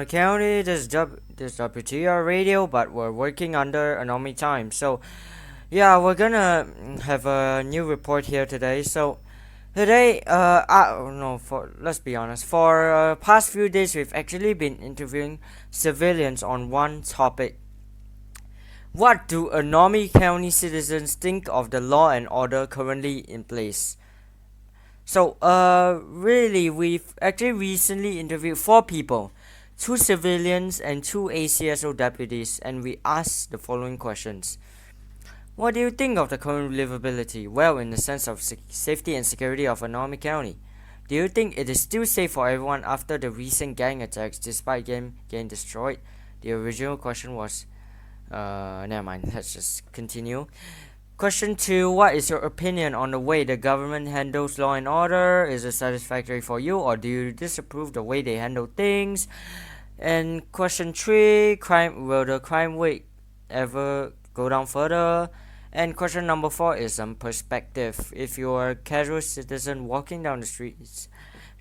Anomic County. This WTR radio, but we're working under anomic time. So yeah, we're gonna have a new report here today. So today, no, for let's be honest, for past few days we've actually been interviewing civilians on one topic. What do Anomic County citizens think of the law and order currently in place? So, really, we've actually recently interviewed four people, two civilians and two ACSO deputies, and we asked the following questions. What do you think of the current livability? Well, in the sense of safety and security of Anomic County. Do you think it is still safe for everyone after the recent gang attacks despite them getting destroyed? The original question was, never mind, let's just continue. Question 2. What is your opinion on the way the government handles law and order? Is it satisfactory for you, or do you disapprove the way they handle things? And question 3. Will the crime rate ever go down further? And question number 4 is some perspective. If you are a casual citizen walking down the streets,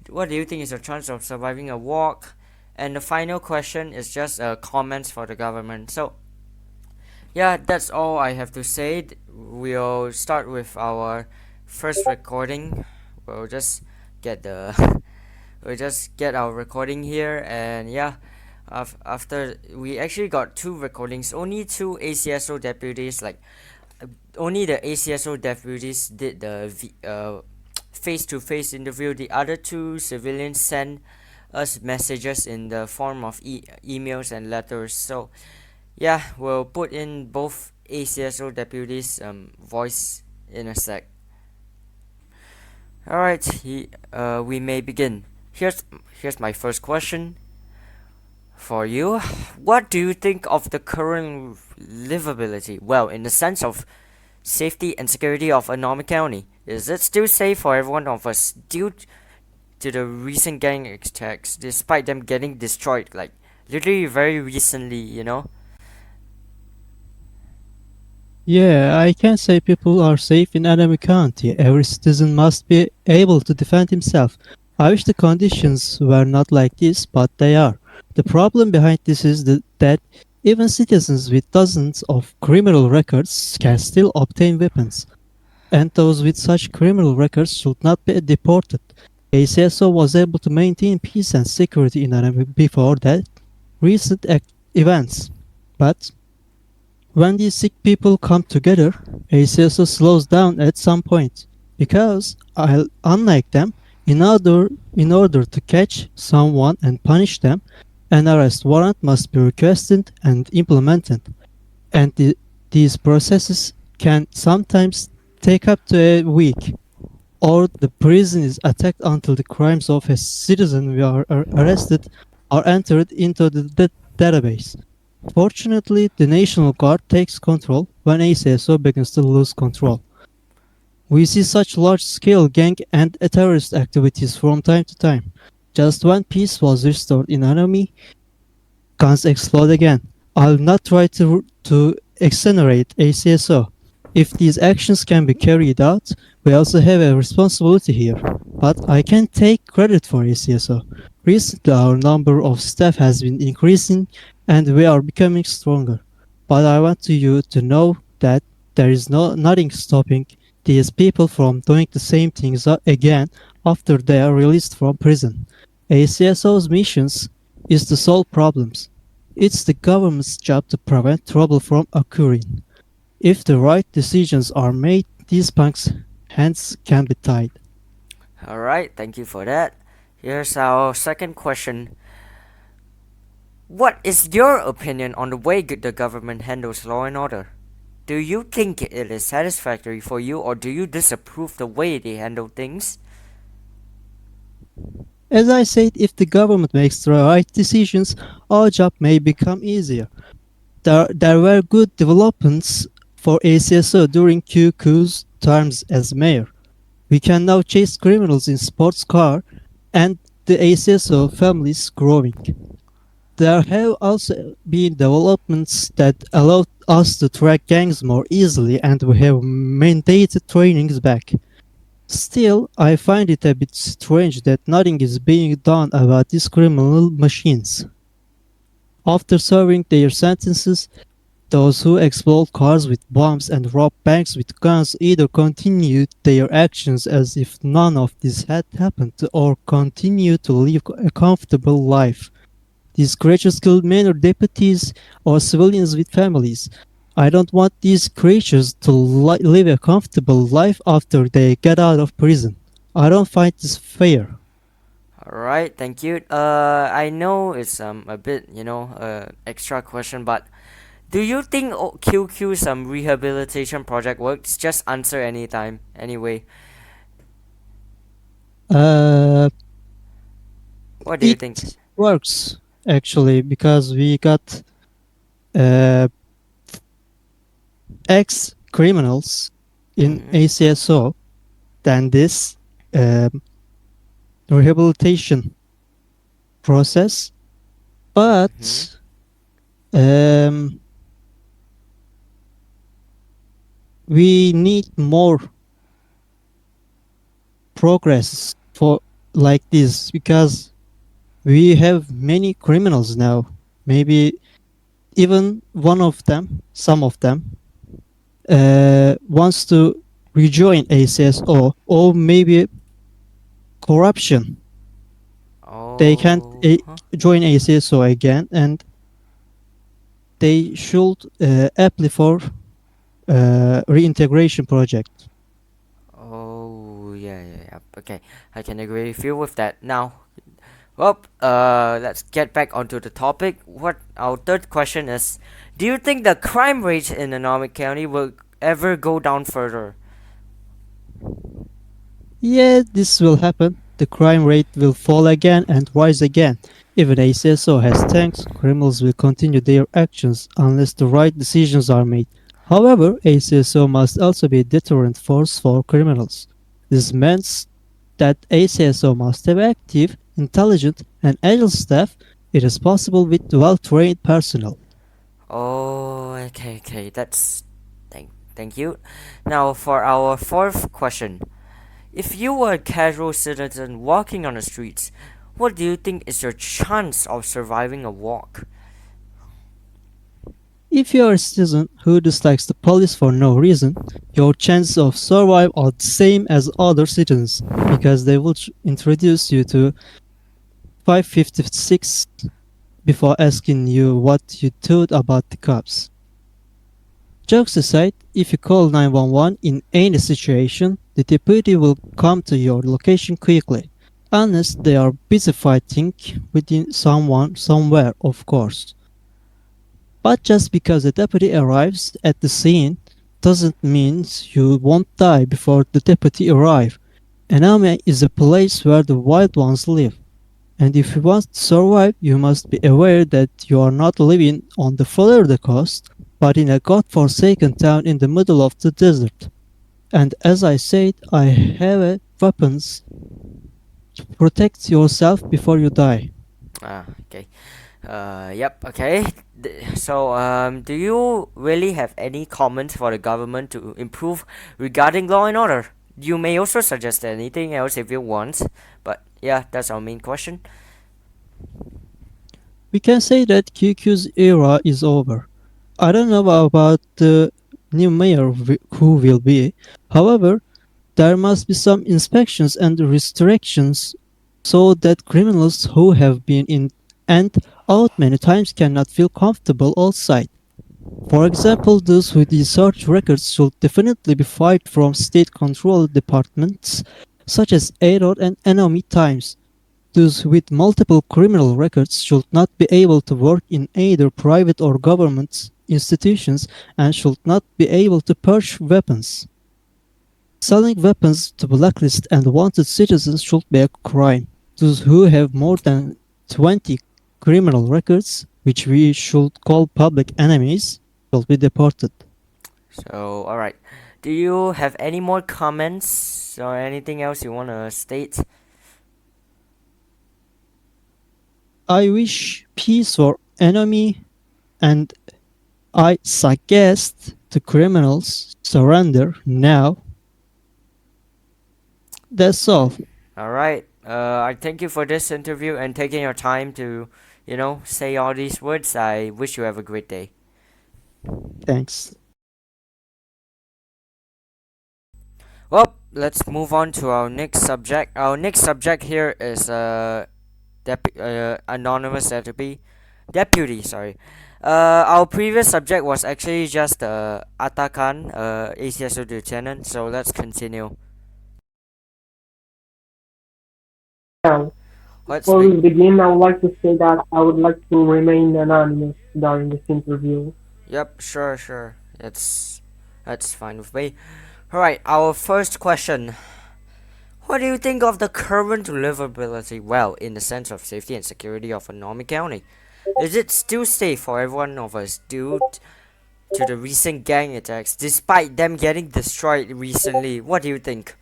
what do you think is your chance of surviving a walk? And the final question is just comments for the government. So yeah, that's all I have to say. We'll start with our first recording. We'll just get the we'll just get our recording here, and yeah, after we actually got two recordings, only two ACSO deputies, like only the ACSO deputies did the face-to-face interview. The other two civilians sent us messages in the form of emails and letters. So yeah, we'll put in both ACSO deputies' voice in a sec. Alright, we may begin. Here's my first question for you. What do you think of the current livability? Well, in the sense of safety and security of Anomic County. Is it still safe for every one of us due to the recent gang attacks, despite them getting destroyed, like literally very recently, you know? Yeah, I can say people are safe in enemy county. Every citizen must be able to defend himself. I wish the conditions were not like this, but they are. The problem behind this is that even citizens with dozens of criminal records can still obtain weapons. And those with such criminal records should not be deported. ACSO was able to maintain peace and security in enemy before that recent events. But when these sick people come together, ACSO slows down at some point, because unlike them, in order to catch someone and punish them, an arrest warrant must be requested and implemented, and these processes can sometimes take up to a week, or the prison is attacked until the crimes of a citizen who are arrested are entered into the database. Fortunately, the National Guard takes control when ACSO begins to lose control. We see such large-scale gang and terrorist activities from time to time. Just when peace was restored in enemy, guns explode again. I'll not try to exonerate ACSO. If these actions can be carried out, we also have a responsibility here. But I can't take credit for ACSO. Recently, our number of staff has been increasing and we are becoming stronger. But I want you to know that there is nothing stopping these people from doing the same things again after they are released from prison. ACSO's missions is to solve problems. It's the government's job to prevent trouble from occurring. If the right decisions are made, these punks' hands can be tied. Alright, thank you for that. Here's our second question. What is your opinion on the way the government handles law and order? Do you think it is satisfactory for you, or do you disapprove the way they handle things? As I said, if the government makes the right decisions, our job may become easier. There were good developments for ACSO during QQ's terms as mayor. We can now chase criminals in sports car, and the ACSO family is growing. There have also been developments that allowed us to track gangs more easily, and we have mandated trainings back. Still, I find it a bit strange that nothing is being done about these criminal machines. After serving their sentences, those who explode cars with bombs and rob banks with guns either continue their actions as if none of this had happened or continue to live a comfortable life. These creatures kill men or deputies or civilians with families. I don't want these creatures to live a comfortable life after they get out of prison. I don't find this fair. All right, thank you. I know it's a bit extra question, but do you think QQ some rehabilitation project works? Just answer anytime. Anyway, Uh, what do you it think? works actually because we got uh, ex criminals in Mm-hmm. ACSO than this um, rehabilitation process, Mm-hmm. but um, we need more progress for like this because we have many criminals now. Maybe even one of them, some of them, wants to rejoin ACSO or maybe corruption. They can't Oh, huh? join ACSO again and they should apply for reintegration project. Oh, yeah, yeah, yeah. Okay, I can agree with you with that. Now, well, let's get back onto the topic. What our third question is: do you think the crime rate in Anomic County will ever go down further? Yeah, this will happen. The crime rate will fall again and rise again. If an ACSO has tanks, criminals will continue their actions unless the right decisions are made. However, ACSO must also be a deterrent force for criminals. This means that ACSO must have active, intelligent, and agile staff. It is possible with well-trained personnel. Oh, okay, okay. Thank you. Now for our fourth question: if you were a casual citizen walking on the streets, what do you think is your chance of surviving a walk? If you are a citizen who dislikes the police for no reason, your chances of survival are the same as other citizens because they will introduce you to 556 before asking you what you thought about the cops. Jokes aside, if you call 911 in any situation, the deputy will come to your location quickly, unless they are busy fighting with someone somewhere, of course. But just because the deputy arrives at the scene doesn't mean you won't die before the deputy arrives. Aname is a place where the wild ones live, and if you want to survive, you must be aware that you are not living on the Florida coast, but in a god-forsaken town in the middle of the desert. And as I said, I have weapons to protect yourself before you die. Ah, okay. Yep, okay. Do you really have any comments for the government to improve regarding law and order? You may also suggest anything else if you want, but yeah, that's our main question. We can say that QQ's era is over. I don't know about the new mayor who will be. However, there must be some inspections and restrictions so that criminals who have been in and out many times cannot feel comfortable outside. For example, those who search records should definitely be fired from state-controlled departments such as ADOR and enemy times. Those with multiple criminal records should not be able to work in either private or government institutions and should not be able to purchase weapons. Selling weapons to blacklist and wanted citizens should be a crime. Those who have more than 20 criminal records, which we should call public enemies, will be deported. So, alright. Do you have any more comments or anything else you want to state? I wish peace for enemy and I suggest to criminals surrender now. That's all. Alright. I thank you for this interview and taking your time to, say all these words. I wish you have a great day. Thanks. Well, let's move on to our next subject. Our next subject here is anonymous deputy. Sorry. Our previous subject was actually just Atakan, ACSO lieutenant. So let's continue. Now, Let's before be. we begin, I would like to say that I would like to remain anonymous during this interview. Yep, sure. That's fine with me. All right. Our first question. What do you think of the current livability, well, in the sense of safety and security of Anomic County? Is it still safe for every one of us due to the recent gang attacks, despite them getting destroyed recently? What do you think?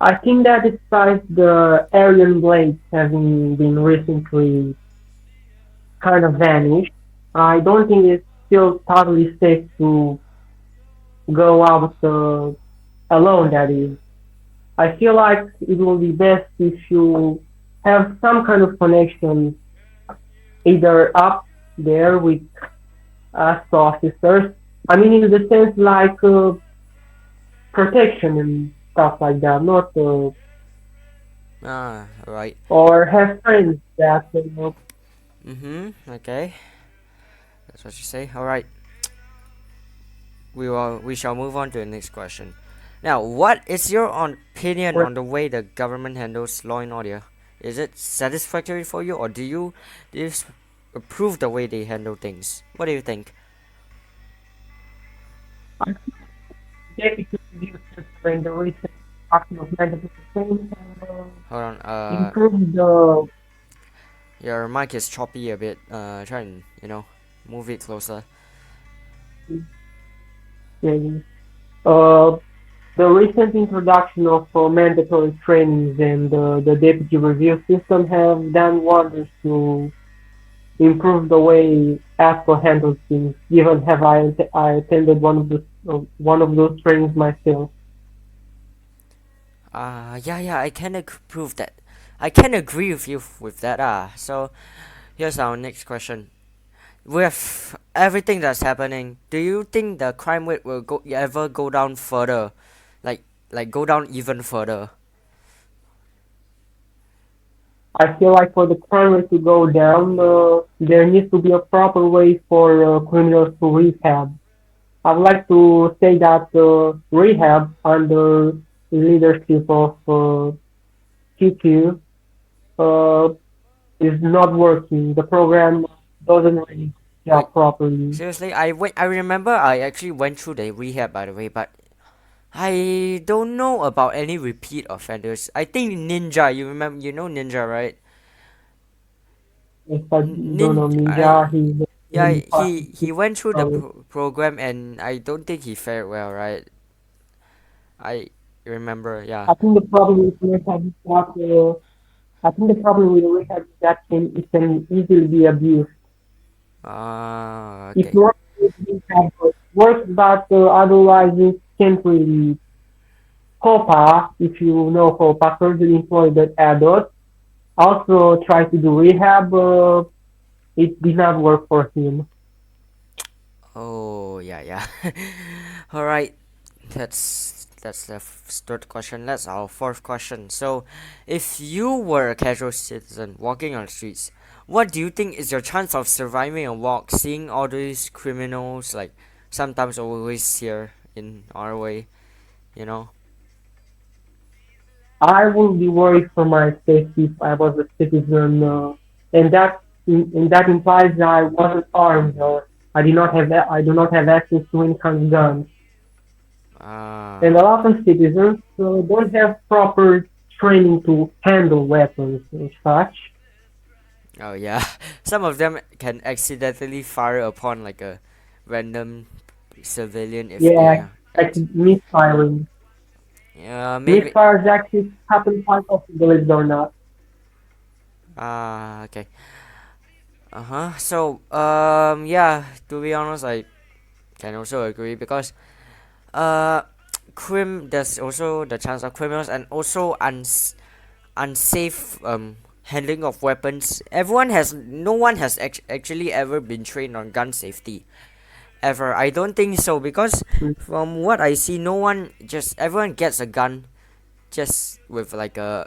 I think that despite the Aryan blades having been recently kind of vanished, I don't think it's still totally safe to go out alone, that is. I feel like it will be best if you have some kind of connection either up there with us officers. I mean, in the sense like protection and stuff like that, not Ah, right. or have friends that Okay. That's what you say. All right. We shall move on to the next question. Now, what is your opinion on the way the government handles law and order? Is it satisfactory for you, or do you approve the way they handle things? What do you think? deputy producers in the recent action of mandatory training and Hold on. improve the Your mic is choppy a bit. Try and move it closer. training. Uh, the recent introduction of mandatory trainings and the deputy review system have done wonders to improve the way ASCO handles things. Even have I attended one of those trainings myself. Yeah. I can prove that. I can agree with you with that. So here's our next question. With everything that's happening, do you think the crime rate will ever go down further, like go down even further? I feel like for the crime rate to go down, there needs to be a proper way for criminals to rehab. I'd like to say that rehab under leadership of QQ uh, is not working. The program doesn't really Wait, job properly. seriously, I remember I actually went through the rehab, by the way, but I don't know about any repeat offenders. I think Ninja, you know Ninja, right? If I don't Nin know Ninja, I he's Yeah, really fast. he went through the program, and I don't think he fared well, right? I remember, yeah. I think the problem with rehab is that I think the problem with rehab is that it can easily be abused. It's Okay. not rehab works, but otherwise it can't really. Hopa, if you know Hopa, surgery employed adult, also tried to do rehab. It did not work for him. Oh, yeah. All right. That's the third question. That's our fourth question. So, if you were a casual citizen walking on the streets, what do you think is your chance of surviving a walk, seeing all these criminals, like sometimes always here in our way, you know? I would be worried for my safety if I was a citizen, and that implies that I wasn't armed or I do not have access to any kind of gun. And a Ah, lot of citizens don't have proper training to handle weapons and such. oh yeah. Some of them can accidentally fire upon like a random civilian if they Yeah, are like misfiring. yeah, maybe. Misfires actually happen quite often, believe it or not. Okay. So, yeah, to be honest, I can also agree because, uh, there's also the chance of criminals and also unsafe, handling of weapons. No one has actually ever been trained on gun safety ever. I don't think so because from what I see, no one just everyone gets a gun just with like a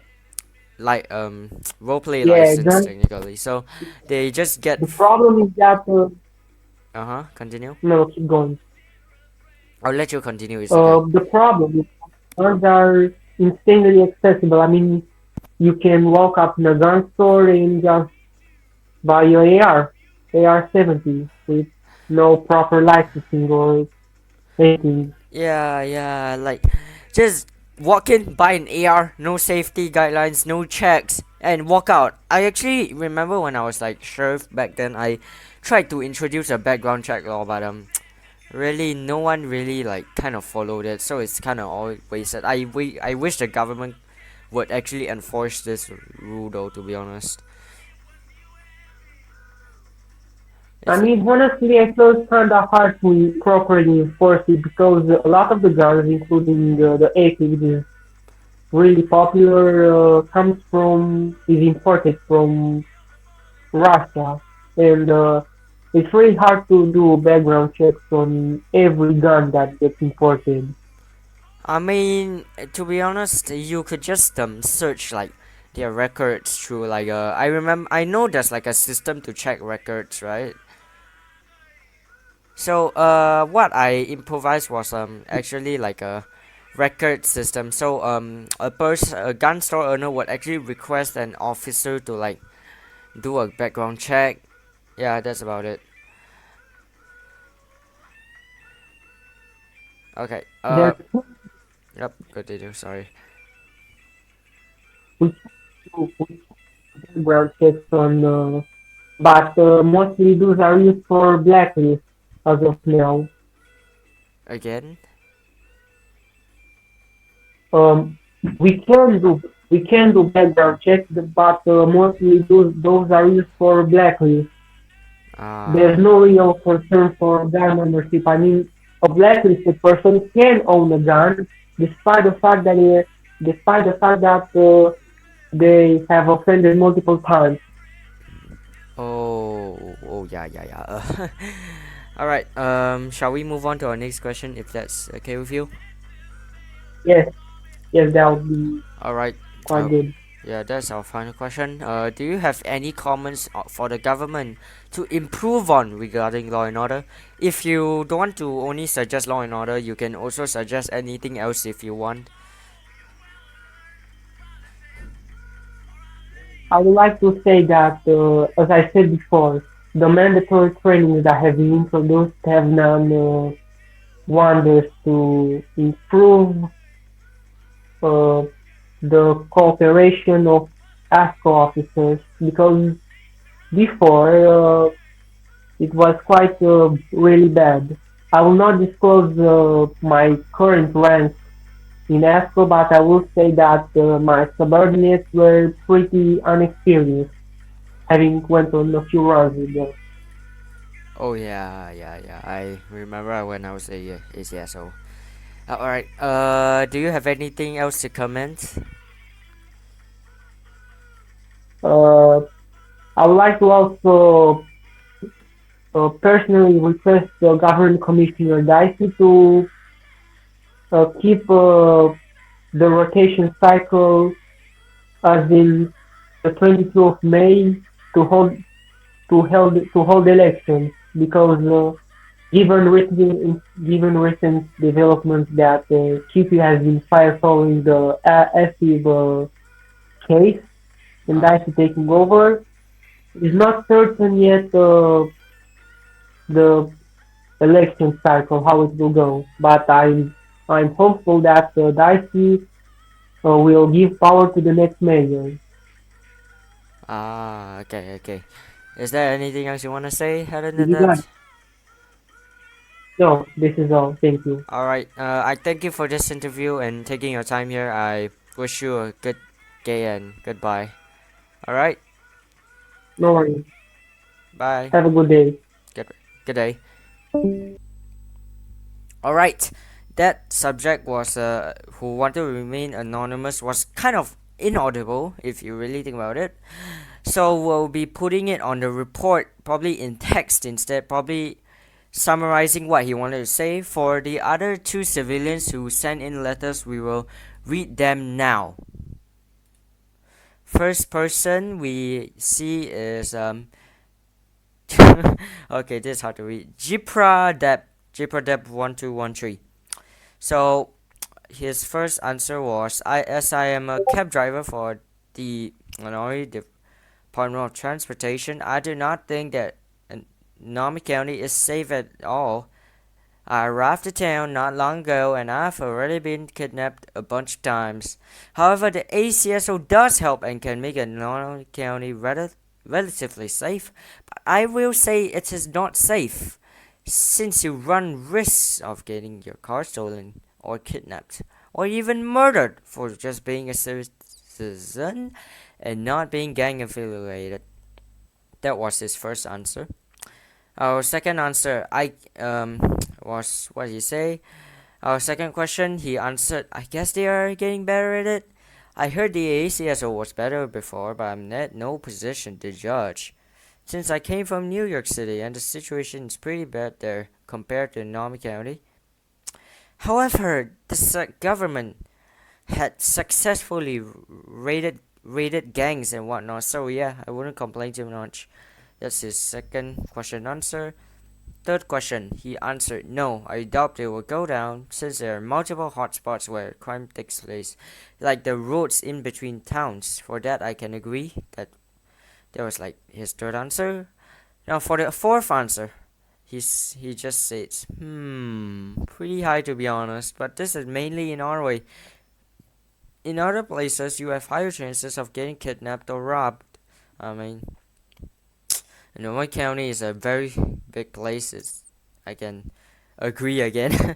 roleplay Yeah, license gun. technically. So they just get The problem is that continue. no, keep going. I'll let you continue. It's okay. The problem is guns are insanely accessible. I mean, you can walk up in a gun store and just buy your AR-70 with no proper licensing or anything. Yeah, yeah, like just walk in, buy an AR, no safety guidelines, no checks, and walk out. I actually remember when I was like sheriff back then, I tried to introduce a background check law, but really no one really like kind of followed it, so it's kind of all wasted. I wish the government would actually enforce this rule though, to be honest. I It's mean, honestly, I feel it's kind of hard to properly enforce it because a lot of the guns, including the AK, which is really popular, is imported from Russia, and it's really hard to do background checks on every gun that gets imported. I mean, to be honest, you could just search like their records through like I know there's like a system to check records, right? So what I improvised was actually like a record system. So a gun store owner would actually request an officer to like do a background check. Yeah, that's about it. Okay. There's Yep. Continue. Sorry. we do background checks on, but mostly those are used for blacklist as of now. Again. Um, we can do we can do background checks, but mostly those are used for blacklist. There's Ah. no real concern for gun ownership. I mean, a blacklisted person can own a gun despite the fact that they have offended multiple times. Oh. Oh. Yeah. Yeah. Yeah. All right. Shall we move on to our next question, if that's okay with you? Yes, yes, that would be All right. quite Uh, good. yeah, that's our final question. Do you have any comments for the government to improve on regarding law and order? If you don't want to only suggest law and order, you can also suggest anything else if you want. I would like to say that, as I said before, the mandatory trainings that have been introduced have done wonders to improve uh, the cooperation of ASCO officers because before it was quite really bad. I will not disclose my current rank in ASCO, but I will say that my subordinates were pretty unexperienced, having went on a few runs with them. Oh yeah, yeah, yeah. I remember when I was a ACSO. All right. Do you have anything else to comment? Uh, I would like to also personally request the government commissioner Dicey to keep the rotation cycle as in the 22 of May to hold elections because given recent developments that QP has been fired following the active case and Uh, Dicey taking over, it's not certain yet the election cycle how it will go. But I'm hopeful that Dicey will give power to the next mayor. okay, okay. Is there anything else you want to say other Do than you guys? that? No, this is all. Thank you. All right. I thank you for this interview and taking your time here. I wish you a good day and goodbye. All right. No worries. Bye. Have a good day. Good good day. All right. That subject was who wanted to remain anonymous was kind of inaudible if you really think about it. So we'll be putting it on the report, probably in text instead, probably summarizing what he wanted to say. For the other two civilians who sent in letters, we will read them now. First person we see is okay, this is hard to read. Jipra Deb 1213. So his first answer was, as I am a cab driver for the Department of Transportation, I do not think that Nami County is safe at all. I arrived to town not long ago and I've already been kidnapped a bunch of times. However, the ACSO does help and can make Nami County relatively safe, but I will say it is not safe since you run risks of getting your car stolen or kidnapped or even murdered for just being a citizen and not being gang affiliated. That was his first answer. Our second answer, was what did he say? Our second question, he answered, I guess they are getting better at it. I heard the ACSO was better before, but I'm in no position to judge. Since I came from New York City and the situation is pretty bad there compared to Nami County. However, the government had successfully raided gangs and whatnot, so yeah, I wouldn't complain too much. That's his second question answer. Third question, he answered, no, I doubt they will go down since there are multiple hotspots where crime takes place, like the roads in between towns. For that, I can agree. That was like his third answer. Now for the fourth answer, he just says, pretty high to be honest, but this is mainly in Norway. In other places, you have higher chances of getting kidnapped or robbed. I mean, Norway County is a very big place. I can agree again.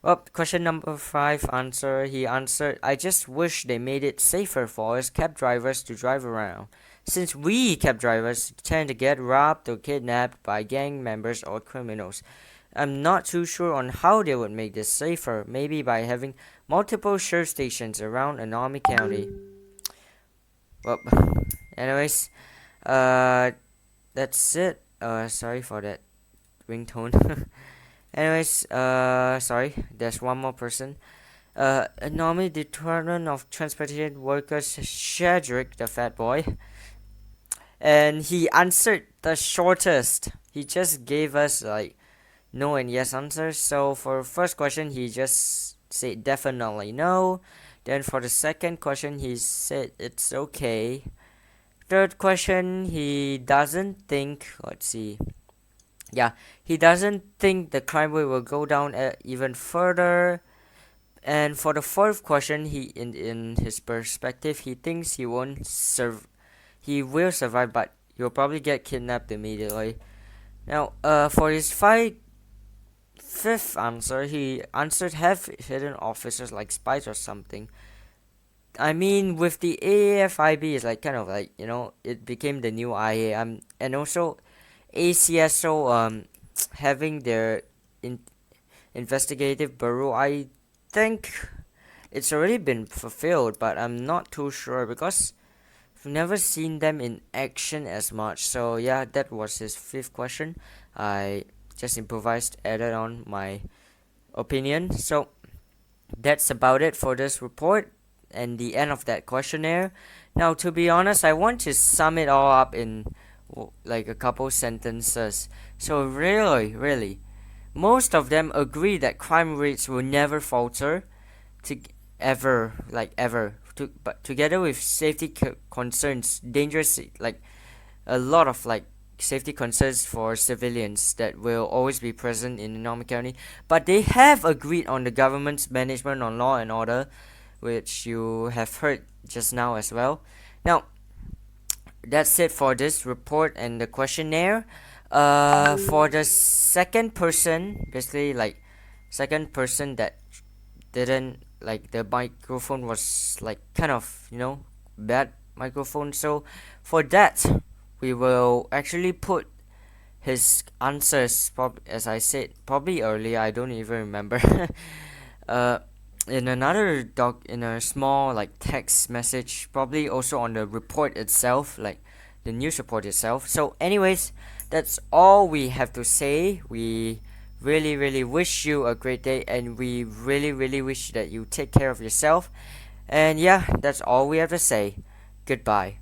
Well, question number 5 answer. He answered, I just wish they made it safer for us cab drivers to drive around, since we cab drivers tend to get robbed or kidnapped by gang members or criminals. I'm not too sure on how they would make this safer. Maybe by having multiple sheriff stations around Anomic County. Well, anyways, that's it. Sorry for that ringtone. Anyways, sorry, there's one more person. Anomaly Department of Transportation Workers Shadrick, the fat boy. And he answered the shortest. He just gave us like no and yes answers. So for first question, he just said definitely no. Then for the second question, he said it's okay. Third question, he doesn't think. Let's see. Yeah, he doesn't think the crime rate will go down even further. And for the fourth question, in his perspective, he thinks he won't he will survive, but he'll probably get kidnapped immediately. Now, for his fifth answer, he answered have hidden officers like spies or something. I mean, with the AAFIB, it's like kind of like, it became the new IA. And also ACSO having their investigative bureau. I think it's already been fulfilled, but I'm not too sure because I've never seen them in action as much. So yeah, that was his fifth question. I just improvised, added on my opinion. So that's about it for this report and the end of that questionnaire. Now, to be honest, I want to sum it all up in like a couple sentences. So really, most of them agree that crime rates will never falter, ever. But together with safety concerns, dangerous, like a lot of like safety concerns for civilians that will always be present in Nami County. But they have agreed on the government's management on law and order, which you have heard just now as well. Now, that's it for this report and the questionnaire. For the second person, basically like second person that didn't like the microphone was like kind of bad microphone. So for that, we will actually put his answers. As I said probably earlier, I don't even remember. in another doc in a small like text message, probably also on the report itself, like the news report itself. So anyways, that's all we have to say. We really wish you a great day, and we really wish that you take care of yourself. And yeah, that's all we have to say. Goodbye.